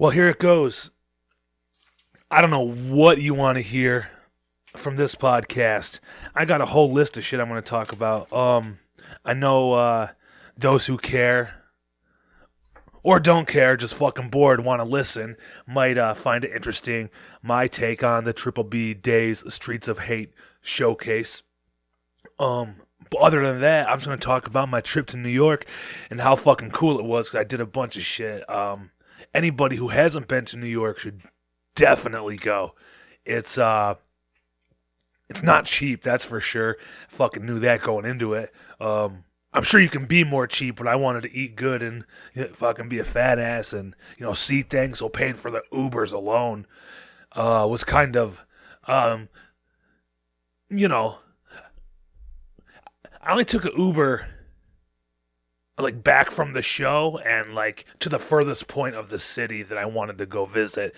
Well, here it goes. I don't know what you want to hear from this podcast. I got a whole list of shit I'm going to talk about. I know those who care or don't care, just fucking bored, want to listen, might find it interesting. My take on the Triple B Daze Streets of Hate showcase. But other than that, I'm just going to talk about my trip to New York and how fucking cool it was because I did a bunch of shit. Anybody who hasn't been to New York should definitely go. It's not cheap, that's for sure. Fucking knew that going into it. I'm sure you can be more cheap, but I wanted to eat good and fucking be a fat ass and see things. So paying for the Ubers alone was kind of you know I only took an Uber like back from the show and like to the furthest point of the city that I wanted to go visit.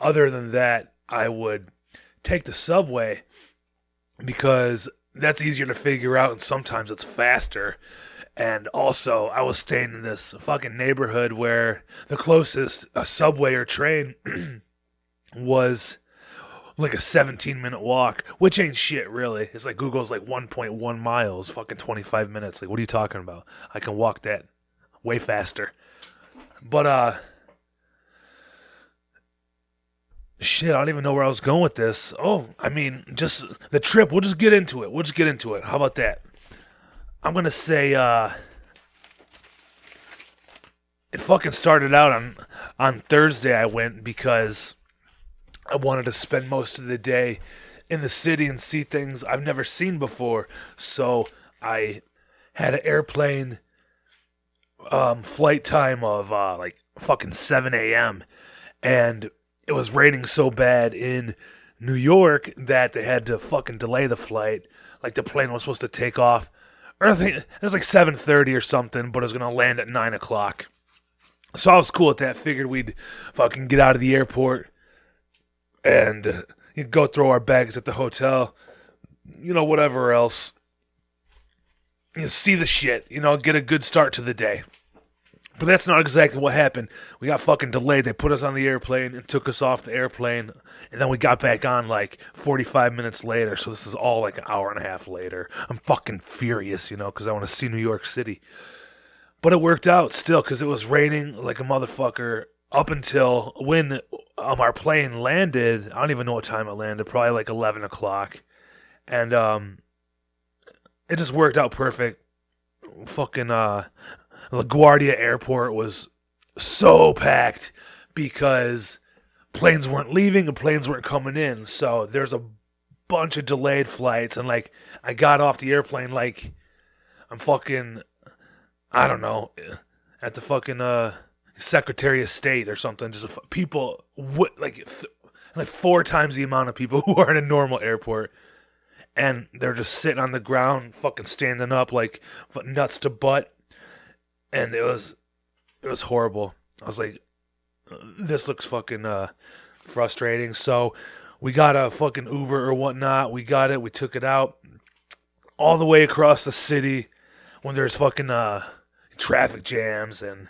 Other than that, I would take the subway because that's easier to figure out and sometimes it's faster. And also, I was staying in this fucking neighborhood where the closest subway or train was like a 17-minute walk, which ain't shit really. It's like Google's like 1.1 miles, fucking 25 minutes. Like, what are you talking about? I can walk that way faster. But shit, I don't even know where I was going with this. Oh, I mean, just the trip. We'll just get into it. How about that? I'm gonna say it fucking started out on Thursday. I went because I wanted to spend most of the day in the city and see things I've never seen before. So I had an airplane flight time of like fucking 7 a.m. and it was raining so bad in New York that they had to fucking delay the flight. Like the plane was supposed to take off, or I think it was like 7:30 or something, but it was gonna land at 9 o'clock. So I was cool with that. Figured we'd fucking get out of the airport and go throw our bags at the hotel, whatever else. See the shit, get a good start to the day. But that's not exactly what happened. We got fucking delayed. They put us on the airplane and took us off the airplane. And then we got back on like 45 minutes later. So this is all like an hour and a half later. I'm fucking furious, because I want to see New York City. But it worked out still because it was raining like a motherfucker up until when our plane landed. I don't even know what time it landed. Probably like 11 o'clock. And it just worked out perfect. Fucking LaGuardia Airport was so packed because planes weren't leaving and planes weren't coming in. So there's a bunch of delayed flights. And like, I got off the airplane like I'm fucking, I don't know, at the fucking Secretary of State or something. Just people, like 4 times the amount of people who are in a normal airport. And they're just sitting on the ground, fucking standing up like nuts to butt. And it was horrible. I was like, this looks fucking frustrating. So we got a fucking Uber or whatnot. We got it. We took it out all the way across the city when there's fucking traffic jams and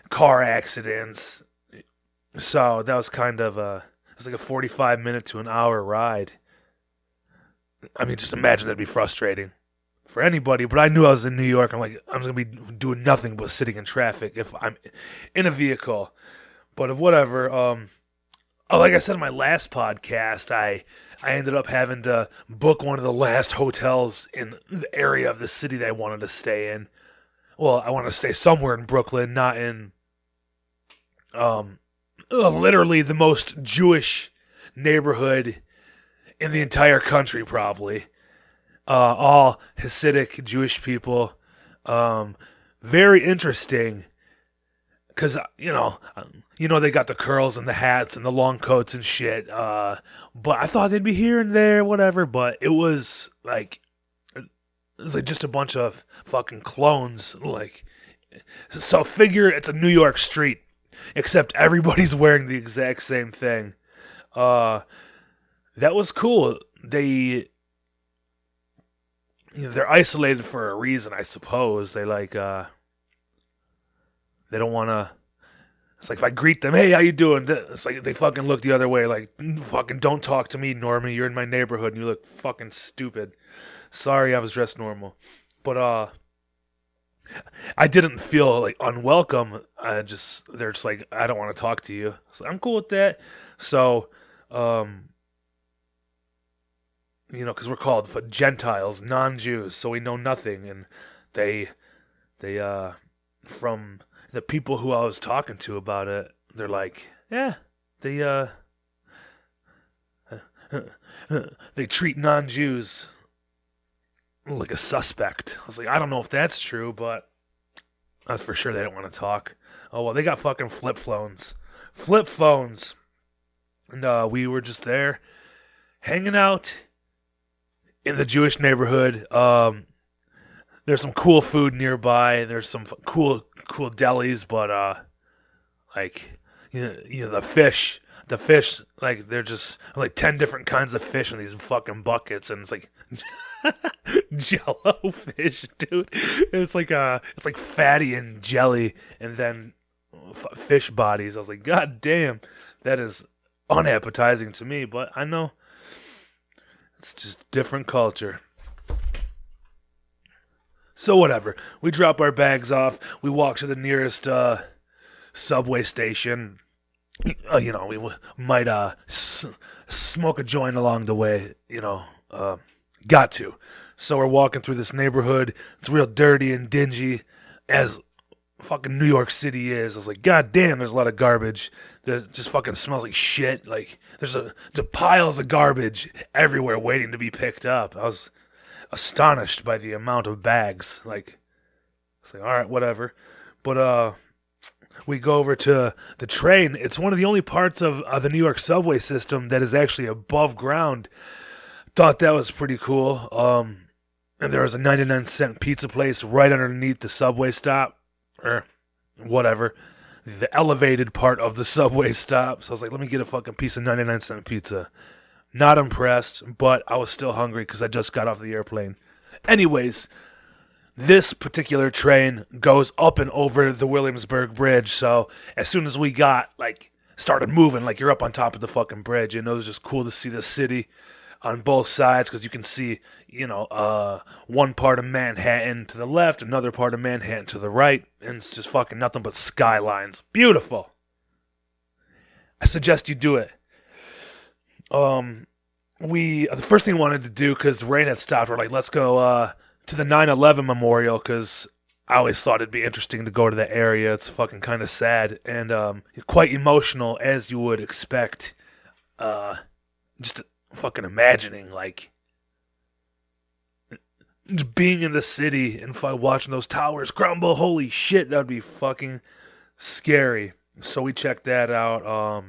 car accidents. So that was kind of it was like a 45-minute to an hour ride. I mean, just imagine that'd be frustrating for anybody, but I knew I was in New York. I'm like, I'm going to be doing nothing but sitting in traffic if I'm in a vehicle. But if whatever, like I said in my last podcast, I ended up having to book one of the last hotels in the area of the city that I wanted to stay in. Well, I wanted to stay somewhere in Brooklyn, not in literally the most Jewish neighborhood in the entire country, probably. All Hasidic Jewish people. Very interesting because they got the curls and the hats and the long coats and shit. But I thought they'd be here and there, whatever. But it was like just a bunch of fucking clones. Like, so figure it's a New York street, except everybody's wearing the exact same thing. That was cool. They're isolated for a reason, I suppose. They like they don't want to It's like if I greet them, hey, how you doing? It's like they fucking look the other way, like, fucking don't talk to me, Normie. You're in my neighborhood and you look fucking stupid. Sorry, I was dressed normal, but I didn't feel like unwelcome. They're just like, I don't want to talk to you. So I'm cool with that. So, because we're called Gentiles, non-Jews, so we know nothing, and they from the people who I was talking to about it, they're like, yeah, they they treat non-Jews like a suspect. I was like, I don't know if that's true, but that's for sure they don't want to talk. Oh, well, they got fucking flip phones. Flip phones. And we were just there hanging out in the Jewish neighborhood. There's some cool food nearby. There's some cool delis, but like the fish, like they're just like 10 different kinds of fish in these fucking buckets, and it's like Jello fish, dude. It's like fatty and jelly, and then fish bodies. I was like, God damn, that is unappetizing to me, but I know it's just different culture. So whatever. We drop our bags off. We walk to the nearest subway station. We might smoke a joint along the way. Got to. So we're walking through this neighborhood. It's real dirty and dingy, as fucking New York City is. I was like, God damn, there's a lot of garbage. That just fucking smells like shit. Like there's piles of garbage everywhere waiting to be picked up. I was astonished by the amount of bags. Like, it's like, all right, whatever. But we go over to the train. It's one of the only parts of the New York subway system that is actually above ground. Thought that was pretty cool. And there was a 99-cent pizza place right underneath the subway stop, or whatever, the elevated part of the subway stop. So I was like, let me get a fucking piece of 99-cent pizza. Not impressed, but I was still hungry because I just got off the airplane. Anyways, this particular train goes up and over the Williamsburg Bridge, so as soon as we started moving, like you're up on top of the fucking bridge, and it was just cool to see the city on both sides, because you can see, one part of Manhattan to the left, another part of Manhattan to the right, and it's just fucking nothing but skylines. Beautiful. I suggest you do it. The first thing we wanted to do, because the rain had stopped, we're like, let's go to the 9/11 memorial, because I always thought it'd be interesting to go to that area. It's fucking kind of sad and quite emotional, as you would expect. Just fucking imagining, like, just being in the city and watching those towers crumble. Holy shit, that would be fucking scary. So we checked that out.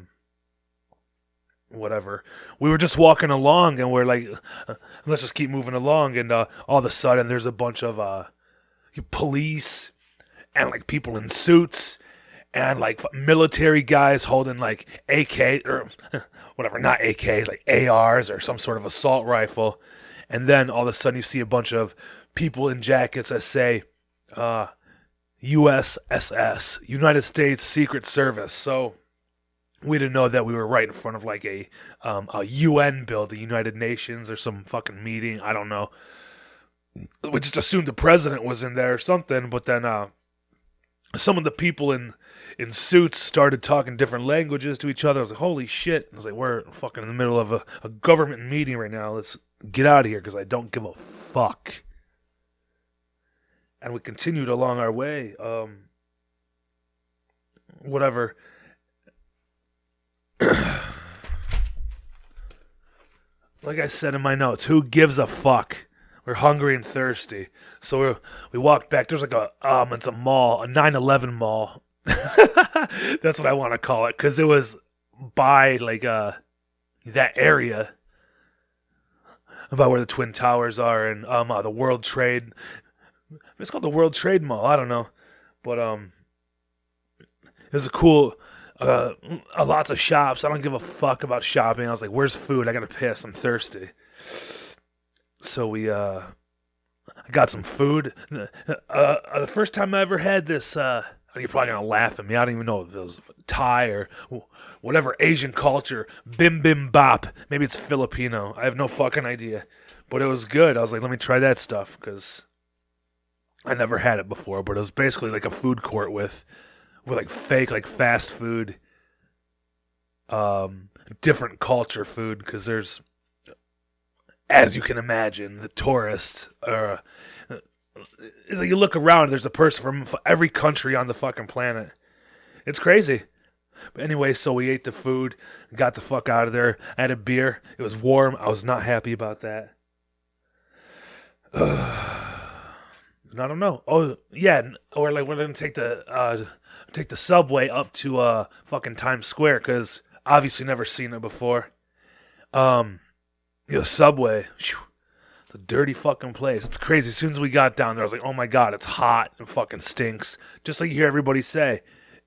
Whatever. We were just walking along, and we're like, let's just keep moving along. And all of a sudden, there's a bunch of police and like people in suits and like military guys holding like AK or whatever, not AKs, like ARs or some sort of assault rifle. And then all of a sudden, you see a bunch of people in jackets that say USSS, United States Secret Service. So we didn't know that we were right in front of like a UN building, United Nations or some fucking meeting. I don't know. We just assumed the president was in there or something. But then some of the people in suits started talking different languages to each other. I was like, holy shit. I was like, we're fucking in the middle of a government meeting right now. Let's get out of here because I don't give a fuck. And we continued along our way. Whatever. Like I said in my notes, who gives a fuck? We're hungry and thirsty. So we walked back. There's like it's a mall, a 9/11 mall. That's what I want to call it, because it was by like that area about where the Twin Towers are, and the World Trade. It's called the World Trade Mall. I don't know, but it was a cool. Lots of shops. I don't give a fuck about shopping. I was like, where's food? I gotta piss. I'm thirsty. So I got some food. The first time I ever had this, I You're probably gonna laugh at me. I don't even know if it was Thai or whatever Asian culture. Bim bim bop. Maybe it's Filipino. I have no fucking idea. But it was good. I was like, let me try that stuff because I never had it before. But it was basically like a food court with like fake like fast food, different culture food because there's, as you can imagine, the tourists are. It's like you look around, there's a person from every country on the fucking planet. It's crazy. But anyway, so we ate the food, got the fuck out of there. I had a beer. It was warm. I was not happy about that. I don't know. Oh yeah, or like we're gonna take the subway up to fucking Times Square because obviously never seen it before. Subway. Whew, a dirty fucking place. It's crazy. As soon as we got down there, I was like, oh my god, it's hot and fucking stinks. Just like you hear everybody say.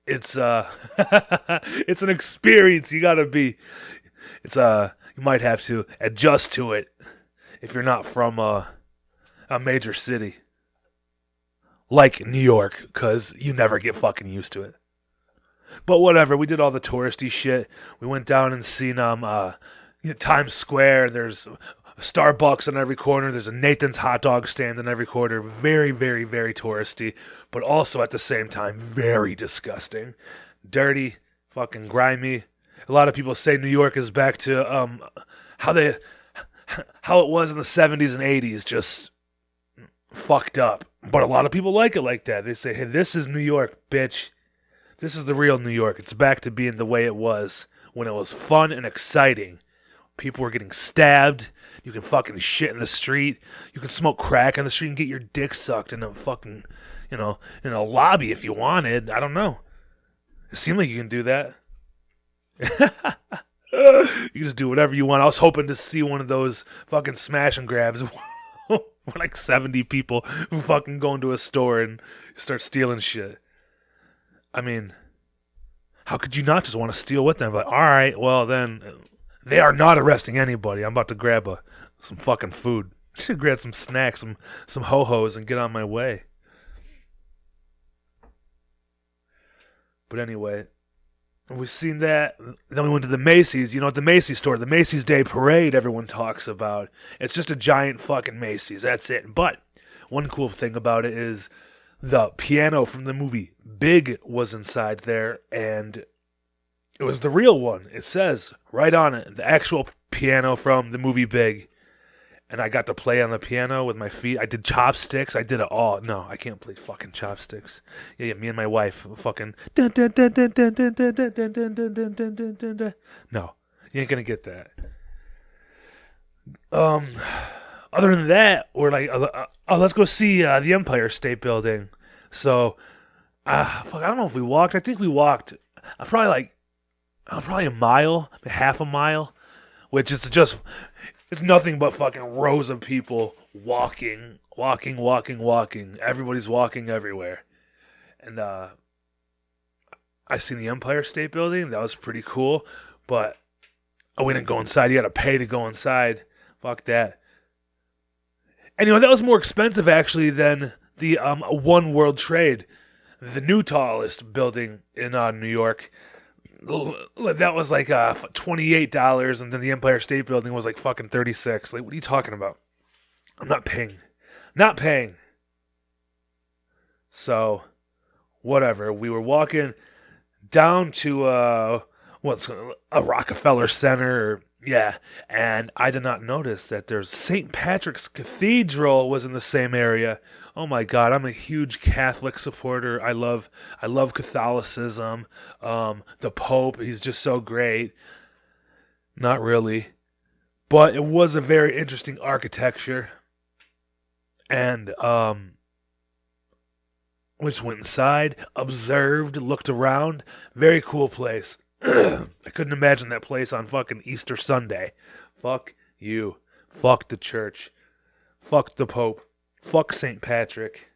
It's it's an experience. You gotta be. You might have to adjust to it if you're not from a major city like New York, because you never get fucking used to it. But whatever. We did all the touristy shit. We went down and seen Times Square. There's Starbucks on every corner. There's a Nathan's hot dog stand on every corner. Very, very, very touristy, but also at the same time very disgusting, dirty, fucking grimy. A lot of people say New York is back to how it was in the 70s and 80s, just fucked up. But a lot of people like it like that. They say, "Hey, this is New York, bitch. This is the real New York. It's back to being the way it was when it was fun and exciting." People were getting stabbed. You can fucking shit in the street. You can smoke crack on the street and get your dick sucked in a fucking, in a lobby if you wanted. I don't know. It seemed like you can do that. You can just do whatever you want. I was hoping to see one of those fucking smash and grabs where like 70 people who fucking go into a store and start stealing shit. I mean, how could you not just want to steal with them? Like, all right, well then... They are not arresting anybody. I'm about to grab some fucking food. Grab some snacks, some ho-hos, and get on my way. But anyway, we've seen that. Then we went to the Macy's. You know, at the Macy's store, the Macy's Day Parade everyone talks about. It's just a giant fucking Macy's. That's it. But one cool thing about it is the piano from the movie Big was inside there, and... it was the real one. It says right on it, the actual piano from the movie Big. And I got to play on the piano with my feet. I did chopsticks. I did it all. No, I can't play fucking chopsticks. Yeah, me and my wife fucking... No, you ain't gonna get that. Other than that, we're like, let's go see the Empire State Building. So, I don't know if we walked. I think we walked probably a mile, half a mile, which is just, it's nothing but fucking rows of people walking. Everybody's walking everywhere. And I seen the Empire State Building. That was pretty cool, but we didn't go inside. You had to pay to go inside. Fuck that. Anyway, that was more expensive actually than the One World Trade, the new tallest building in New York. That was like $28, and then the Empire State Building was like fucking $36. Like, what are you talking about? I'm not paying. So, whatever. We were walking down to a Rockefeller Center, and I did not notice that there's St. Patrick's Cathedral was in the same area. Oh my God, I'm a huge Catholic supporter. I love Catholicism. The Pope, he's just so great. Not really. But it was a very interesting architecture. And we just went inside, observed, looked around. Very cool place. I couldn't imagine that place on fucking Easter Sunday. Fuck you. Fuck the church. Fuck the Pope. Fuck St. Patrick.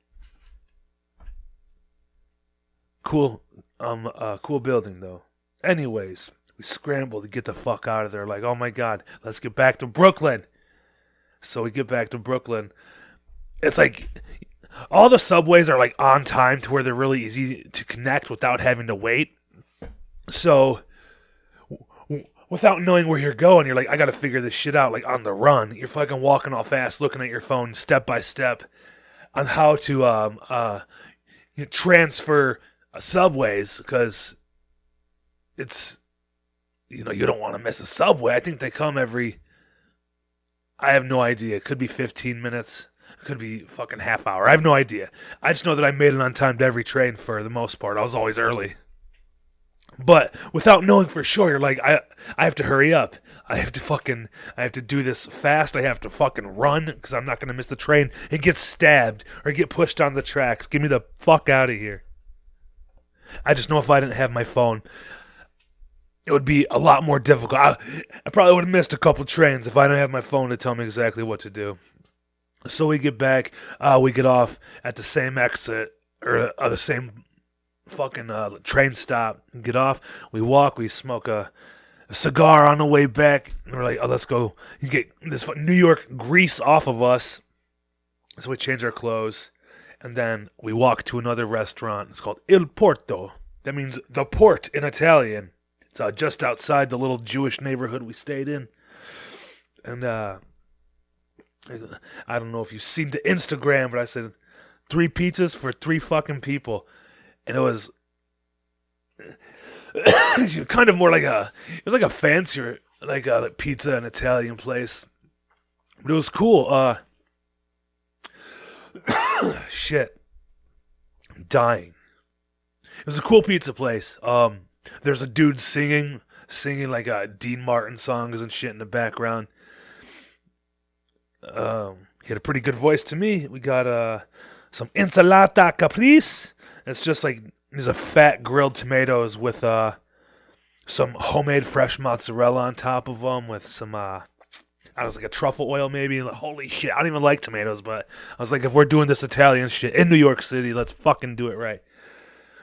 Cool building though. Anyways, we scrambled to get the fuck out of there. Like, oh my God, let's get back to Brooklyn. So we get back to Brooklyn. It's like, all the subways are like on time to where they're really easy to connect without having to wait. So without knowing where you're going, you're like, I got to figure this shit out like on the run. You're fucking walking all fast, looking at your phone step by step on how to transfer subways, because it's, you don't want to miss a subway. I think they come every, I have no idea. It could be 15 minutes. It could be fucking half hour. I have no idea. I just know that I made it on time to every train for the most part. I was always early. But without knowing for sure, you're like, I have to hurry up. I have to do this fast. I have to fucking run because I'm not going to miss the train and get stabbed or get pushed on the tracks. Get me the fuck out of here. I just know if I didn't have my phone, it would be a lot more difficult. I probably would have missed a couple trains if I didn't have my phone to tell me exactly what to do. So we get back, we get off at the same exit, or the same fucking train stop, get off, we walk, we smoke a cigar on the way back, and we're like, oh, let's go, you get this New York grease off of us. So we change our clothes, and then we walk to another restaurant. It's called Il Porto. That means the port in Italian. It's just outside the little Jewish neighborhood we stayed in. And I don't know if you've seen the Instagram, but I said 3 pizzas for 3 fucking people. And it was kind of more like it was like a fancier, like pizza, an Italian place. But it was cool. Shit. I'm dying. It was a cool pizza place. There's a dude singing like Dean Martin songs and shit in the background. He had a pretty good voice to me. We got some ensalada caprese. It's just like these are fat grilled tomatoes with some homemade fresh mozzarella on top of them with some I don't know, like a truffle oil maybe. Holy shit, I don't even like tomatoes, but I was like, if we're doing this Italian shit in New York City, let's fucking do it right.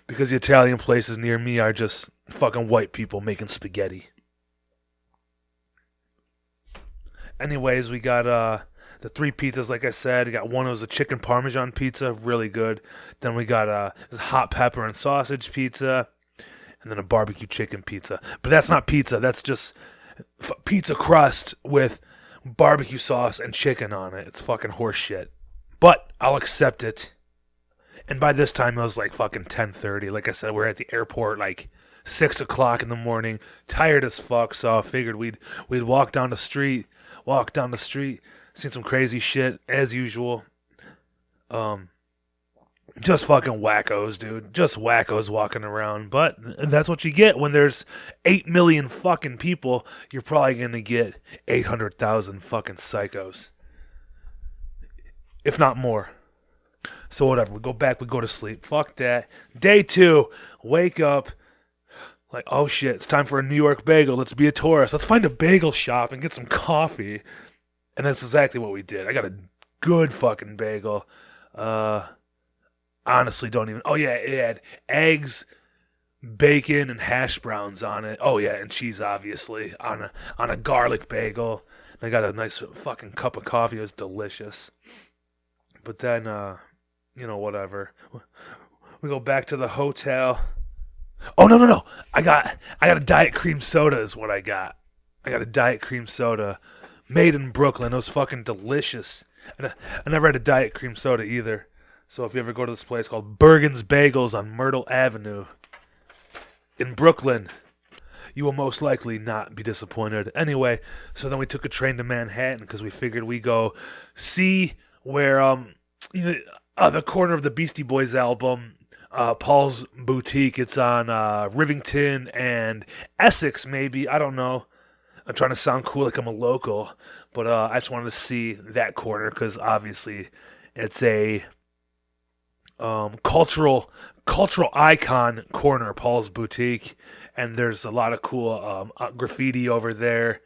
Because the Italian places near me are just fucking white people making spaghetti. Anyways, we got the 3 pizzas, like I said. We got one that was a chicken parmesan pizza, really good. Then we got a hot pepper and sausage pizza, and then a barbecue chicken pizza. But that's not pizza. That's just pizza crust with barbecue sauce and chicken on it. It's fucking horse shit. But I'll accept it. And by this time, it was like fucking 10:30. Like I said, we're at the airport like 6 o'clock in the morning, tired as fuck. So I figured we'd walk down the street, seen some crazy shit as usual. Just fucking wackos, dude. Just wackos walking around. But that's what you get when there's 8 million fucking people. You're probably gonna get 800,000 fucking psychos, if not more. So whatever, we go back, we go to sleep. Fuck that. Day 2, wake up. Like, oh shit, it's time for a New York bagel. Let's be a tourist. Let's find a bagel shop and get some coffee. And that's exactly what we did. I got a good fucking bagel. Honestly, don't even... Oh yeah, it had eggs, bacon, and hash browns on it. Oh yeah, and cheese, obviously, on a garlic bagel. And I got a nice fucking cup of coffee. It was delicious. But then, whatever. We go back to the hotel. Oh, no. I got a Diet Cream soda is what I got. I got a Diet Cream soda made in Brooklyn. It was fucking delicious. And I never had a Diet Cream soda either. So if you ever go to this place called Bergen's Bagels on Myrtle Avenue in Brooklyn, you will most likely not be disappointed. Anyway, so then we took a train to Manhattan because we figured we go see where the corner of the Beastie Boys album, Paul's Boutique. It's on Rivington and Essex, maybe. I don't know. I'm trying to sound cool like I'm a local, but I just wanted to see that corner because obviously it's a cultural icon corner, Paul's Boutique, and there's a lot of cool graffiti over there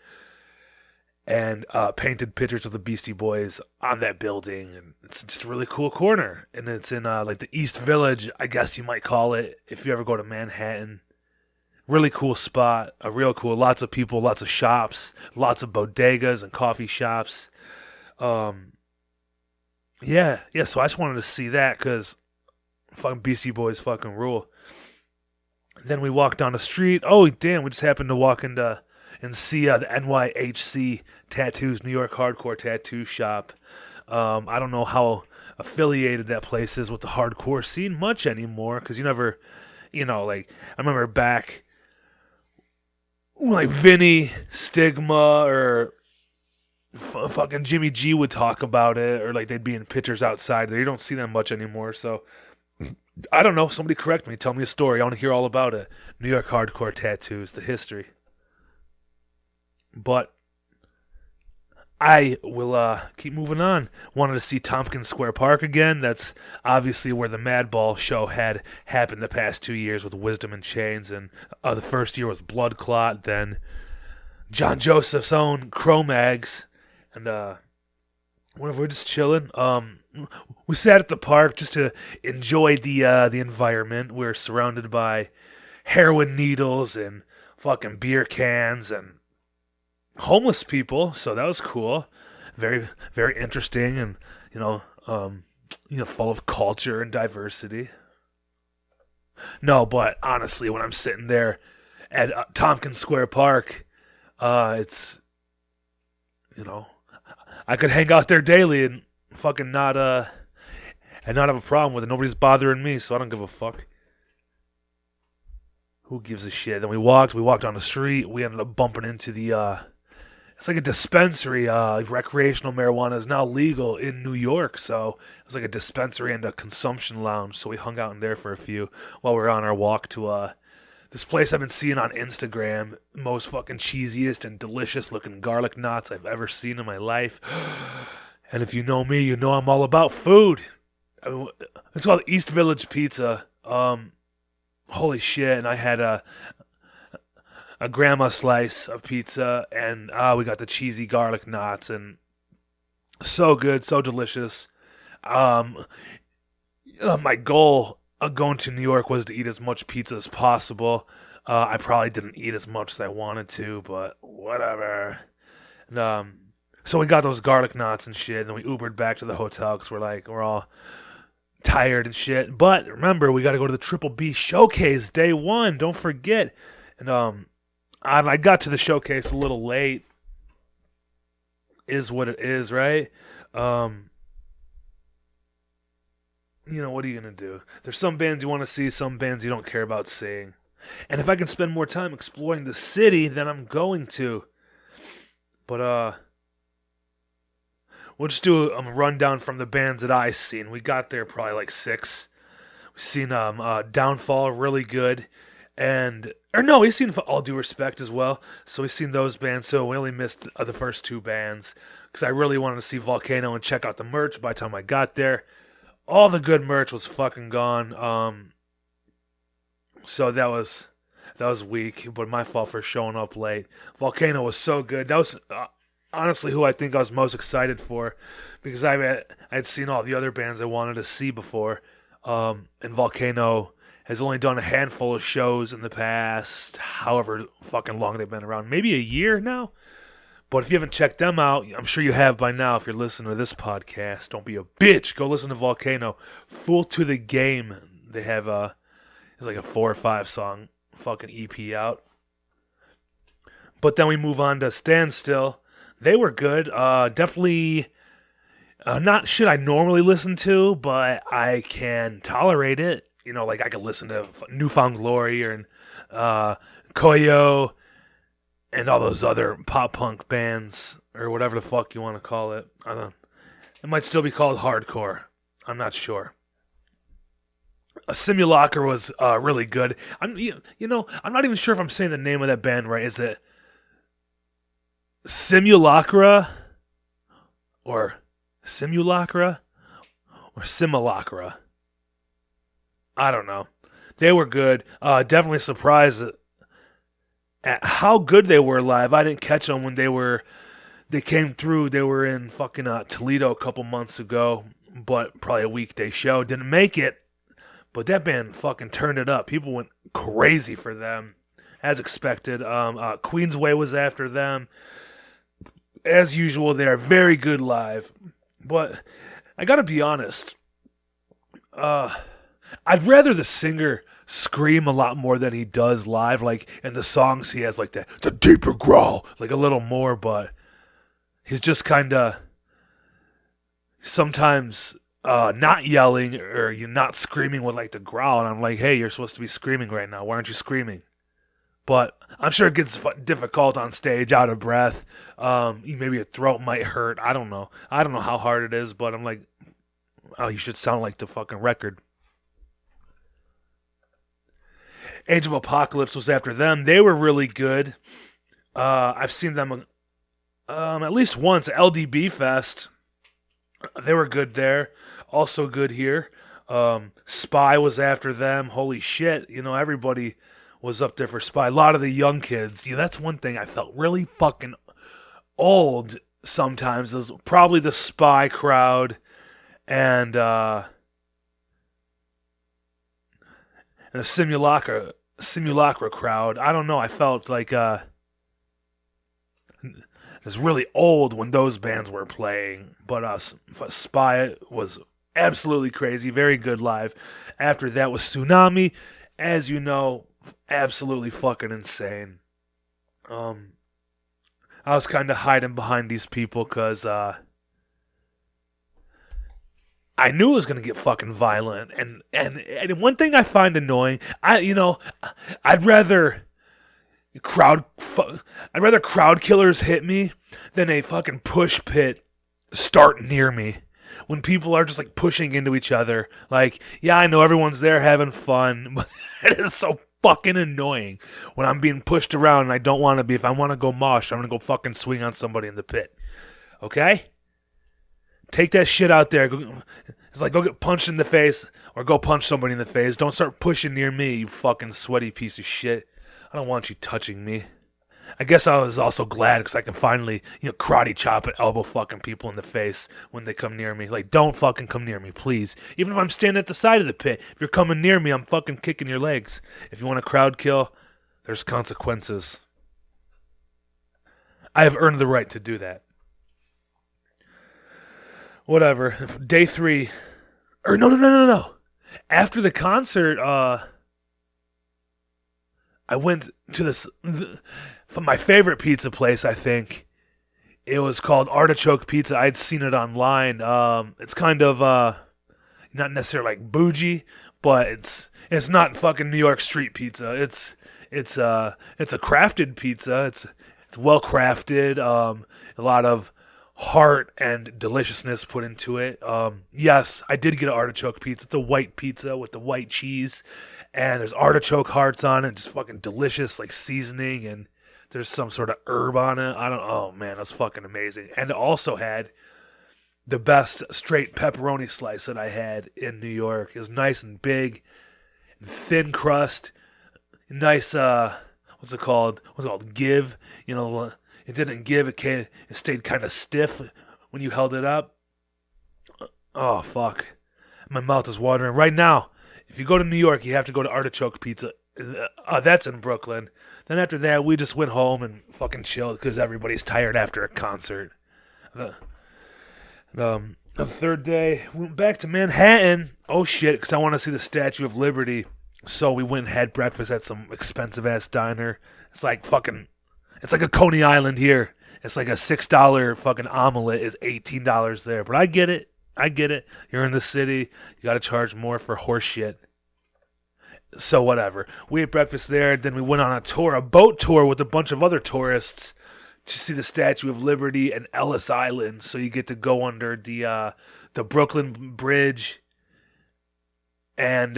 and painted pictures of the Beastie Boys on that building, and it's just a really cool corner. And it's in like the East Village, I guess you might call it, if you ever go to Manhattan. Really cool spot, real cool. Lots of people, lots of shops, lots of bodegas and coffee shops. yeah. So I just wanted to see that because fucking BC Boys fucking rule. Then we walked down the street. Oh damn, we just happened to walk into and see the NYHC Tattoos, New York Hardcore Tattoo Shop. I don't know how affiliated that place is with the hardcore scene much anymore because you never, like I remember back like Vinny, Stigma, or fucking Jimmy G would talk about it, or like they'd be in pictures outside. You don't see them much anymore, so I don't know. Somebody correct me. Tell me a story. I want to hear all about it. New York Hardcore Tattoos, the history. But I will keep moving on. Wanted to see Tompkins Square Park again. That's obviously where the Madball show had happened the past 2 years with Wisdom and Chains, and the first year was Blood Clot, then John Joseph's own Cro-Mags, and whenever we're just chilling, we sat at the park just to enjoy the environment. We're surrounded by heroin needles and fucking beer cans and homeless people, so that was cool. Very, very interesting, and full of culture and diversity. No, but honestly, when I'm sitting there at Tompkins Square Park, it's I could hang out there daily and fucking not have a problem with it. Nobody's bothering me, so I don't give a fuck. Who gives a shit? Then we walked down the street. We ended up bumping into the it's like a dispensary. Recreational marijuana is now legal in New York, so it was like a dispensary and a consumption lounge. So we hung out in there for a few while we were on our walk to this place I've been seeing on Instagram. Most fucking cheesiest and delicious looking garlic knots I've ever seen in my life. And if you know me, you know I'm all about food. It's called East Village Pizza. Holy shit! And I had a grandma slice of pizza, and we got the cheesy garlic knots, and so good, so delicious. My goal of going to New York was to eat as much pizza as possible. I probably didn't eat as much as I wanted to, but whatever. And, so we got those garlic knots and shit, and then we Ubered back to the hotel because we're all tired and shit. But remember, we got to go to the Triple B Showcase day one. Don't forget. And I got to the showcase a little late. Is what it is, right? What are you going to do? There's some bands you want to see, some bands you don't care about seeing. And if I can spend more time exploring the city, then I'm going to. But, we'll just do a rundown from the bands that I seen. We got there probably like 6. We've seen Downfall, really good. We've seen All Due Respect as well. So we've seen those bands. So we only missed the first 2 bands because I really wanted to see Volcano and check out the merch by the time I got there. All the good merch was fucking gone. So that was weak, but my fault for showing up late. Volcano was so good. That was honestly who I think I was most excited for because I'd seen all the other bands I wanted to see before. And Volcano has only done a handful of shows in the past, however fucking long they've been around. Maybe a year now? But if you haven't checked them out, I'm sure you have by now if you're listening to this podcast. Don't be a bitch. Go listen to Volcano. Full to the Game. They have it's like a 4 or 5 song fucking EP out. But then we move on to Standstill. They were good. Definitely not shit I normally listen to, but I can tolerate it. Like I could listen to Newfound Glory or Koyo and all those other pop punk bands or whatever the fuck you want to call it. I don't know. It might still be called hardcore. I'm not sure. A Simulacra was really good. I'm not even sure if I'm saying the name of that band right. Is it Simulacra or Simulacra or Simulacra? I don't know. They were good. Definitely surprised at how good they were live. I didn't catch them when they came through. They were in fucking Toledo a couple months ago, but probably a weekday show. Didn't make it, but that band fucking turned it up. People went crazy for them, as expected. Queensway was after them. As usual, they are very good live. But I gotta be honest. I'd rather the singer scream a lot more than he does live. Like in the songs, he has like the deeper growl, like a little more, but he's just kind of sometimes not yelling or you're not screaming with like the growl. And I'm like, hey, you're supposed to be screaming right now. Why aren't you screaming? But I'm sure it gets difficult on stage, out of breath. Maybe your throat might hurt. I don't know. I don't know how hard it is, but I'm like, oh, you should sound like the fucking record. Age of Apocalypse was after them. They were really good. I've seen them at least once. LDB Fest. They were good there. Also good here. Spy was after them. Holy shit. Everybody was up there for Spy. A lot of the young kids. That's one thing I felt really fucking old sometimes. It was probably the Spy crowd and a simulacra crowd. I don't know. I felt like it was really old when those bands were playing. But Spy was absolutely crazy. Very good live. After that was Tsunami. As you know, absolutely fucking insane. I was kind of hiding behind these people because I knew it was gonna get fucking violent, and one thing I find annoying, I'd rather crowd killers hit me than a fucking push pit start near me. When people are just like pushing into each other, like, yeah, I know everyone's there having fun, but it is so fucking annoying when I'm being pushed around and I don't want to be. If I want to go mosh, I'm gonna go fucking swing on somebody in the pit. Okay? Take that shit out there. It's like, go get punched in the face or go punch somebody in the face. Don't start pushing near me, you fucking sweaty piece of shit. I don't want you touching me. I guess I was also glad because I can finally, karate chop and elbow fucking people in the face when they come near me. Like, don't fucking come near me, please. Even if I'm standing at the side of the pit, if you're coming near me, I'm fucking kicking your legs. If you want a crowd kill, there's consequences. I have earned the right to do that. Whatever. Day 3. Or no. After the concert, I went to from my favorite pizza place, I think. It was called Artichoke Pizza. I'd seen it online. It's kind of not necessarily like bougie, but it's not fucking New York street pizza. It's a crafted pizza. It's well crafted. A lot of heart and deliciousness put into it. Yes, I did get an artichoke pizza. It's a white pizza with the white cheese, and there's artichoke hearts on it. Just fucking delicious, like seasoning, and there's some sort of herb on it. Oh man, that's fucking amazing. And it also had the best straight pepperoni slice that I had in New York. It was nice and big, and thin crust, nice. What's it called? Give. It didn't give. It stayed kind of stiff when you held it up. Oh, fuck. My mouth is watering. Right now, if you go to New York, you have to go to Artichoke Pizza. That's in Brooklyn. Then after that, we just went home and fucking chilled because everybody's tired after a concert. The third day, we went back to Manhattan. Oh, shit, because I want to see the Statue of Liberty. So we went and had breakfast at some expensive-ass diner. It's like a Coney Island here. It's like a $6 fucking omelet is $18 there. But I get it. You're in the city. You got to charge more for horse shit. So whatever. We ate breakfast there. Then we went on a boat tour with a bunch of other tourists to see the Statue of Liberty and Ellis Island. So you get to go under the Brooklyn Bridge and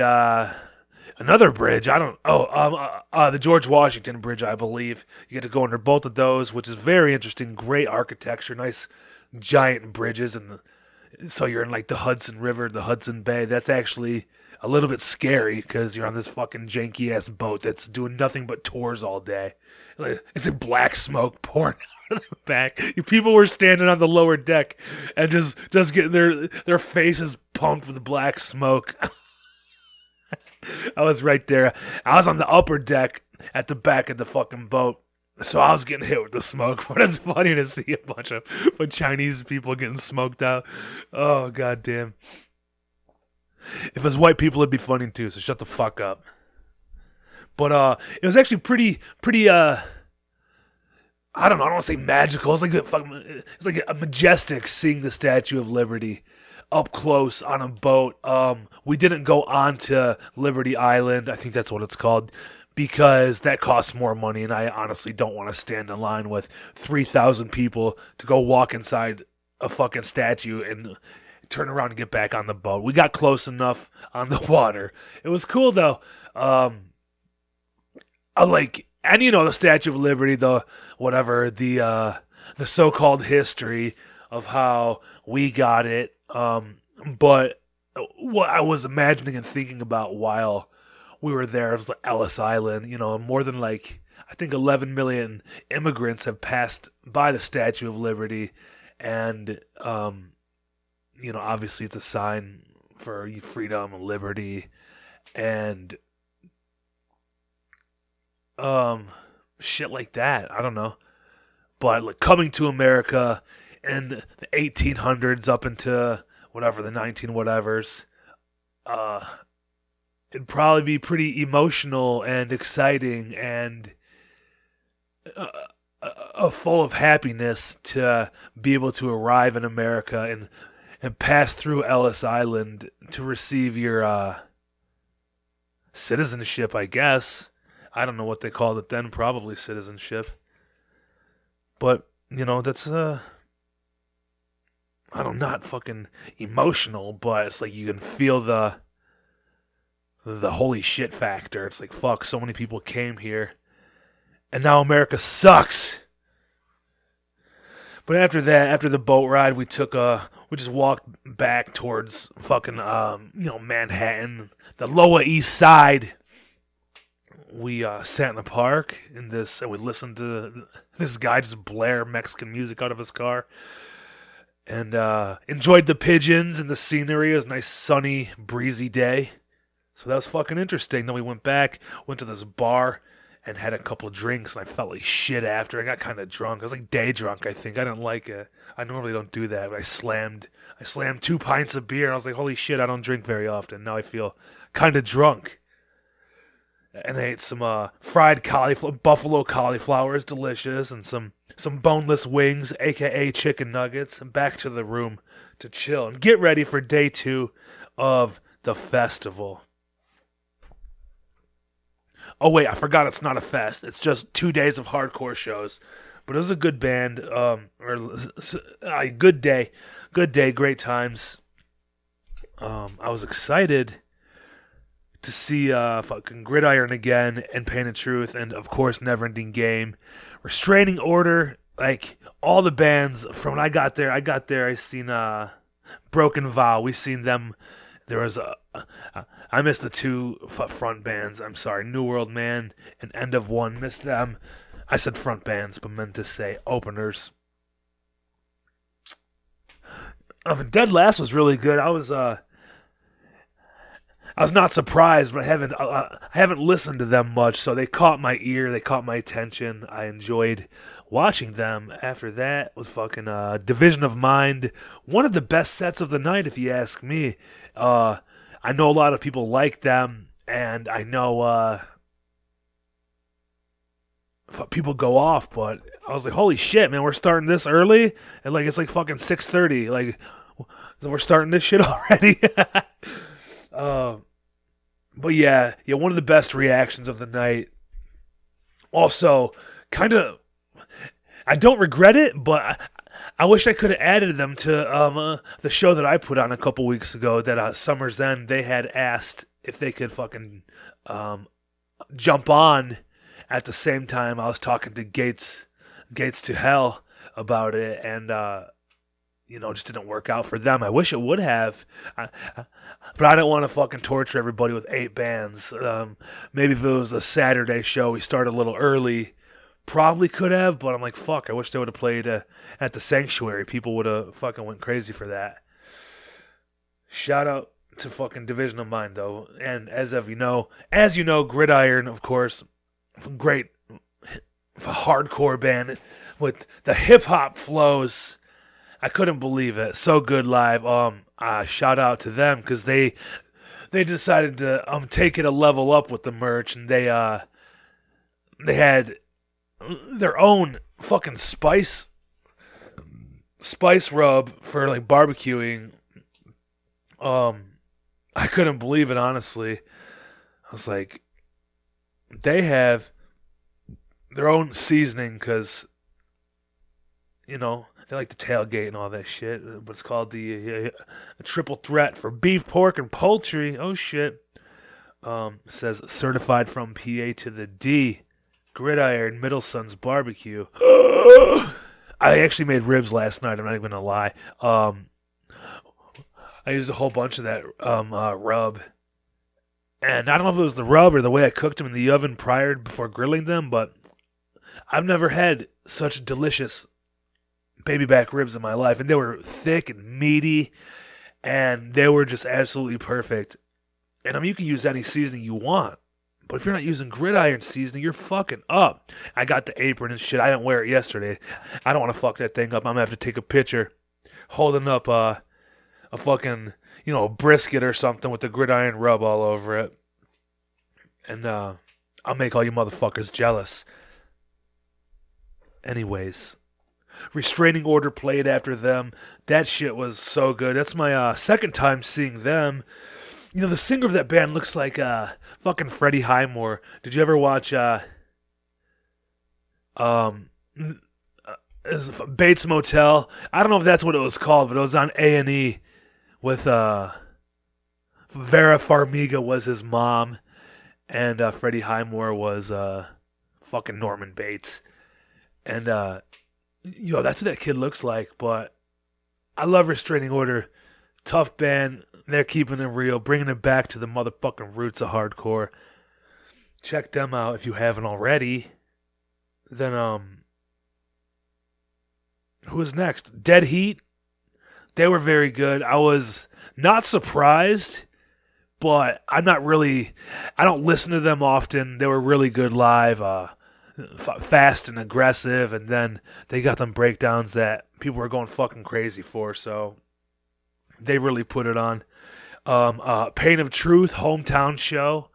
another bridge. The George Washington Bridge, I believe. You get to go under both of those, which is very interesting. Great architecture, nice giant bridges, and so you're in like the Hudson River, the Hudson Bay. That's actually a little bit scary because you're on this fucking janky ass boat that's doing nothing but tours all day. It's a black smoke pouring out of the back. People were standing on the lower deck and just getting their faces pumped with black smoke. I was right there. I was on the upper deck at the back of the fucking boat. So I was getting hit with the smoke, but it's funny to see a bunch of Chinese people getting smoked out. Oh, goddamn. If it was white people, it'd be funny too, so shut the fuck up. But it was actually pretty I don't know, I don't want to say magical. It's like a majestic seeing the Statue of Liberty up close on a boat. We didn't go on to Liberty Island, I think that's what it's called, because that costs more money, and I honestly don't want to stand in line with 3,000 people to go walk inside a fucking statue and turn around and get back on the boat. We got close enough on the water. It was cool though. And you know, the Statue of Liberty, the so-called history of how we got it. But what I was imagining and thinking about while we were there was like Ellis Island. You know, more than I think 11 million immigrants have passed by the Statue of Liberty, and you know, obviously it's a sign for freedom and liberty, and shit like that. I don't know. But like coming to America in the 1800s up into whatever, the 19 whatevers, it'd probably be pretty emotional and exciting and full of happiness to be able to arrive in America and pass through Ellis Island to receive your citizenship, I guess. I don't know what they called it then, probably citizenship. But, you know, that's, I don't know, not fucking emotional, but it's like you can feel the holy shit factor. It's like, fuck, so many people came here, and now America sucks. But after that, after the boat ride, we just walked back towards fucking, you know, Manhattan, the Lower East Side. We sat in the park and we listened to this guy just blare Mexican music out of his car, and enjoyed the pigeons and the scenery. It was a nice, sunny, breezy day, so that was fucking interesting. Then we went to this bar, and had a couple of drinks, and I felt like shit after. I got kind of drunk. I was like day drunk, I think. I didn't like it. I normally don't do that, but I slammed 2 pints of beer, and I was like, holy shit, I don't drink very often. Now I feel kind of drunk. And I ate some fried buffalo cauliflower is delicious, and some boneless wings, aka chicken nuggets, and back to the room to chill and get ready for day 2 of the festival. Oh wait, I forgot it's not a fest. It's just 2 days of hardcore shows. But it was a good band, a good day, great times. I was excited to see fucking Gridiron again, and Pain of Truth, and of course Neverending Game, Restraining Order, like all the bands from when I got there. I seen Broken Vow. We seen them. There was I missed the 2 front bands. I'm sorry, New World Man and End of One. Missed them. I said front bands, but meant to say openers. Dead Last was really good. I was not surprised, but I haven't listened to them much, so they caught my ear, they caught my attention. I enjoyed watching them. After that was fucking Division of Mind, one of the best sets of the night, if you ask me. I know a lot of people like them, and I know people go off, but I was like, holy shit, man, we're starting this early, and like it's like fucking 6:30, like we're starting this shit already. But yeah, one of the best reactions of the night. Also, kind of, I don't regret it, but I wish I could have added them to the show that I put on a couple weeks ago. That Summer's End, they had asked if they could fucking jump on at the same time I was talking to Gates to Hell about it, and it just didn't work out for them. I wish it would have, but I don't want to fucking torture everybody with 8 bands. Maybe if it was a Saturday show, we started a little early, probably could have, but I'm like, fuck, I wish they would have played at the Sanctuary. People would have fucking went crazy for that. Shout out to fucking Division of Mind, though. And as you know, Gridiron, of course, great a hardcore band with the hip hop flows. I couldn't believe it. So good live. Shout out to them because they decided to take it a level up with the merch, and they had their own fucking spice rub for like barbecuing. I couldn't believe it, honestly. I was like, they have their own seasoning because, you know, they like the tailgate and all that shit. But it's called the triple threat for beef, pork, and poultry. Oh, shit. Says certified from PA to the D. Gridiron, Middle Sons Barbecue. I actually made ribs last night. I'm not even going to lie. I used a whole bunch of that rub. And I don't know if it was the rub or the way I cooked them in the oven before grilling them, but I've never had such delicious baby back ribs in my life. And they were thick and meaty, and they were just absolutely perfect. And I mean, you can use any seasoning you want, but if you're not using gridiron seasoning, you're fucking up. I got the apron and shit. I didn't wear it yesterday. I don't want to fuck that thing up. I'm going to have to take a picture holding up a fucking, brisket or something with the gridiron rub all over it. And I'll make all you motherfuckers jealous. Anyways, restraining order played after them. That shit was so good. That's my second time seeing them. The singer of that band looks like fucking Freddie Highmore. Did you ever watch Bates Motel? I don't know if that's what it was called, but it was on A&E with Vera Farmiga was his mom, and Freddie Highmore was fucking Norman Bates. And that's what that kid looks like. But I love Restraining Order. Tough band. They're keeping it real, bringing it back to the motherfucking roots of hardcore. Check them out if you haven't already. Then, who is next? Dead Heat. They were very good. I was not surprised, but I don't listen to them often. They were really good live, fast and aggressive, and then they got them breakdowns that people were going fucking crazy for, so they really put it on. Pain of Truth, hometown show.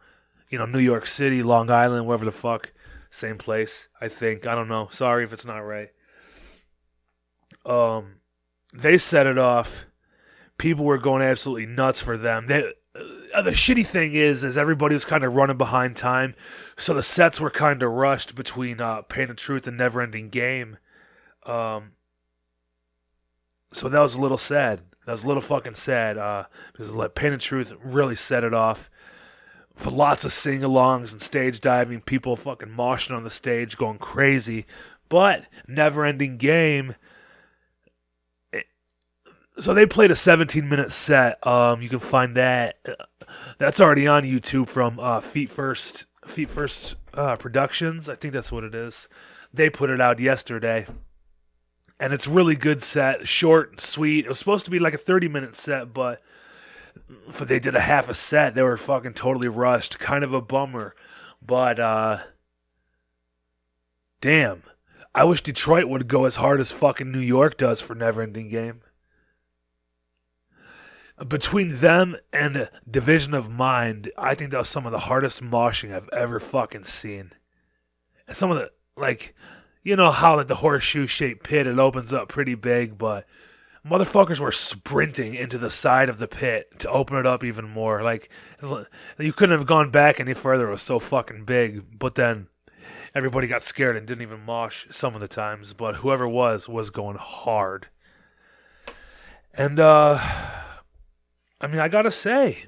New York City, Long Island, wherever the fuck. Same place, I think. I don't know. Sorry if it's not right. They set it off. People were going absolutely nuts for them. The shitty thing is everybody was kind of running behind time, so the sets were kind of rushed between Pain of Truth and Never Ending Game. So that was a little sad. That was a little fucking sad, because Pain of Truth really set it off. For lots of sing-alongs and stage diving, people fucking moshing on the stage, going crazy. But Never Ending Game, so they played a 17-minute set. You can find that. That's already on YouTube from Feet First Productions. I think that's what it is. They put it out yesterday. And it's really good set, short and sweet. It was supposed to be like a 30-minute set, but they did a half a set. They were fucking totally rushed. Kind of a bummer. But, damn. I wish Detroit would go as hard as fucking New York does for Never Ending Game. Between them and Division of Mind, I think that was some of the hardest moshing I've ever fucking seen. And some of the, how the horseshoe-shaped pit, it opens up pretty big, but motherfuckers were sprinting into the side of the pit to open it up even more. You couldn't have gone back any further. It was so fucking big. But then everybody got scared and didn't even mosh some of the times. But whoever was going hard. And, I gotta say,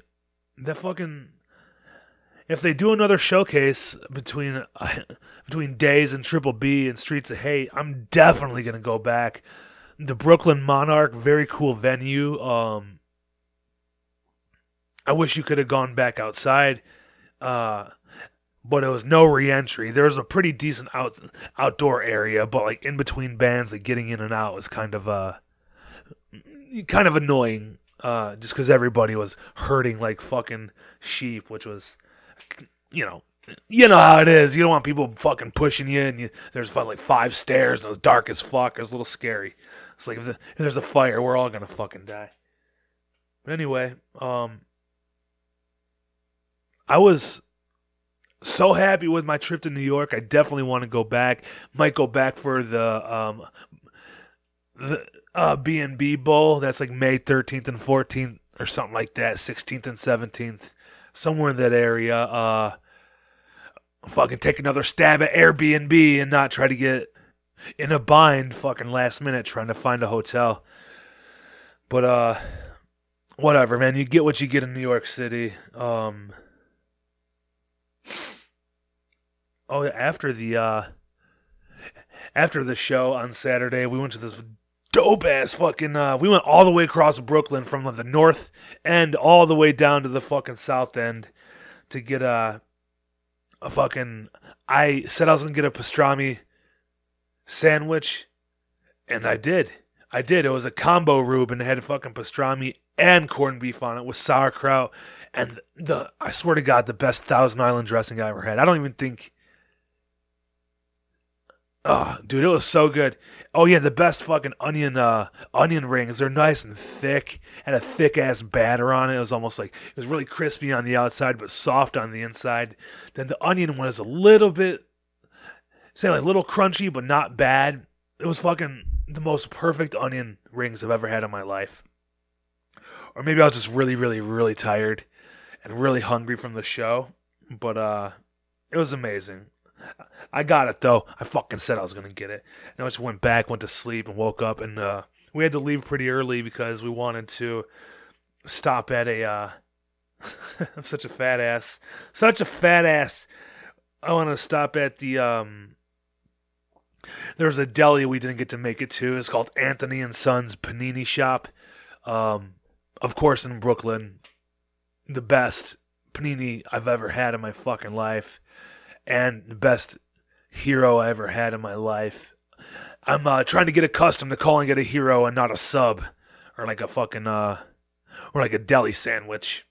that fucking... If they do another showcase between Daze and Triple B and Streets of Hate, I'm definitely gonna go back. The Brooklyn Monarch, very cool venue. I wish you could have gone back outside, but it was no re-entry. There was a pretty decent outdoor area, but in between bands, getting in and out was kind of annoying. Just because everybody was herding like fucking sheep, which was, you know how it is. You don't want people fucking pushing you, and there's like 5 stairs, and it's dark as fuck. It's a little scary. It's like if there's a fire, we're all gonna fucking die. But anyway, I was so happy with my trip to New York. I definitely want to go back. Might go back for the B&B Bowl. That's like May 13th and 14th or something like that. 16th and 17th, somewhere in that area. Fucking take another stab at Airbnb and not try to get in a bind fucking last minute trying to find a hotel. But whatever, man. You get what you get in New York City. After the show on Saturday, we went to this dope ass fucking. We went all the way across Brooklyn from the north end all the way down to the fucking south end to get a fucking. I said I was gonna get a pastrami sandwich, and I did. It was a combo rube, and it had fucking pastrami and corned beef on it with sauerkraut, and I swear to God, the best Thousand Island dressing I ever had. I don't even think. Oh, dude, it was so good. Oh yeah, the best fucking onion rings. They're nice and thick, and a thick ass batter on it. It was almost like it was really crispy on the outside, but soft on the inside. Then the onion one is a little bit, say like a little crunchy, but not bad. It was fucking the most perfect onion rings I've ever had in my life. Or maybe I was just really, really, really tired and really hungry from the show. But it was amazing. I got it though. I fucking said I was gonna get it. And I just went to sleep and woke up, and we had to leave pretty early because we wanted to stop at a I'm such a fat ass. I want to stop at the there was a deli we didn't get to make it to. It's called Anthony and Sons Panini Shop. Of course, in Brooklyn, the best panini I've ever had in my fucking life, and the best hero I ever had in my life. I'm trying to get accustomed to calling it a hero and not a sub, or like a fucking or like a deli sandwich.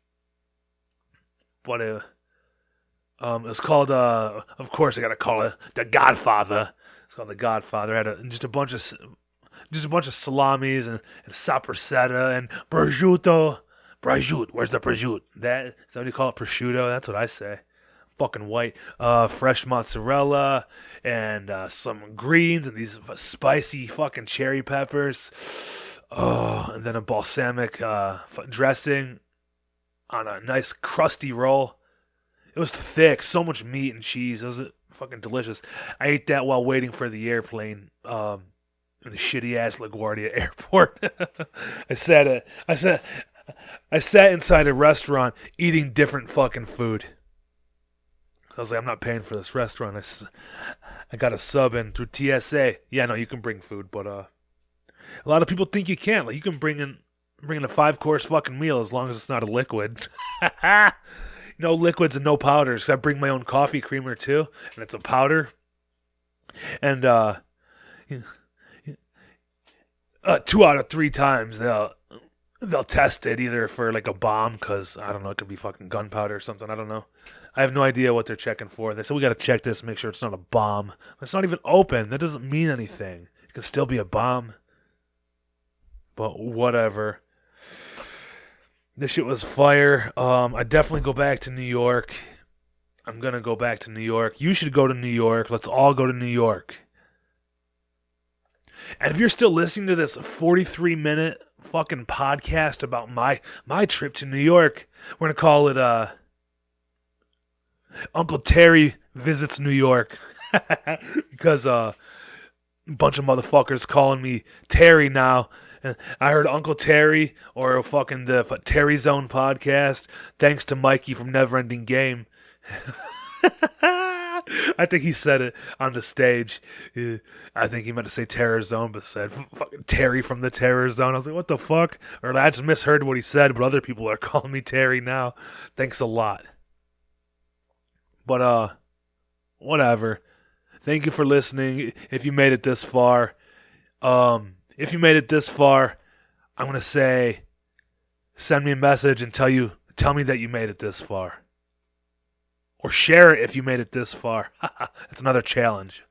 But it's called of course I gotta call it the Godfather. It's called the Godfather. It had just a bunch of salamis and sapressetta and prosciutto. Prosciutto. Where's the prosciutto? Is that what you call it? Prosciutto? That's what I say. Fucking white. Fresh mozzarella and some greens and these spicy fucking cherry peppers. Oh, and then a balsamic dressing on a nice crusty roll. It was thick, so much meat and cheese. It was fucking delicious. I ate that while waiting for the airplane in the shitty ass LaGuardia airport. I sat inside a restaurant eating different fucking food. I was like, I'm not paying for this restaurant. I got a sub in through TSA. Yeah, no, you can bring food, but a lot of people think you can't. Like, you can bring in a 5-course fucking meal as long as it's not a liquid. No liquids and no powders. I bring my own coffee creamer too, and it's a powder. And 2 out of 3 times they'll test it either for like a bomb, because I don't know, it could be fucking gunpowder or something. I don't know. I have no idea what they're checking for. They said we got to check this, make sure it's not a bomb. It's not even open. That doesn't mean anything. It can still be a bomb. But whatever. This shit was fire. I definitely go back to New York. I'm gonna go back to New York. You should go to New York. Let's all go to New York. And if you're still listening to this 43-minute fucking podcast about my trip to New York, we're gonna call it Uncle Terry Visits New York. Because a bunch of motherfuckers calling me Terry now. And I heard Uncle Terry or fucking the Terry Zone podcast. Thanks to Mikey from Neverending Game. I think he said it on the stage. I think he meant to say Terror Zone, but said fucking Terry from the Terror Zone. I was like, what the fuck? Or I just misheard what he said, but other people are calling me Terry now. Thanks a lot. But whatever. Thank you for listening. If you made it this far, I'm gonna say, send me a message and tell me that you made it this far. or share it if you made it this far. That's another challenge.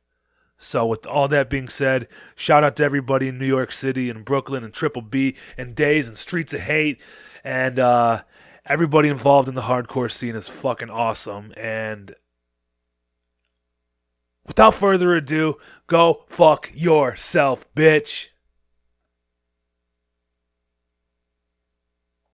So with all that being said, shout out to everybody in New York City and Brooklyn and Triple B and Daze and Streets of Hate and everybody involved in the hardcore scene is fucking awesome. And without further ado, go fuck yourself, bitch.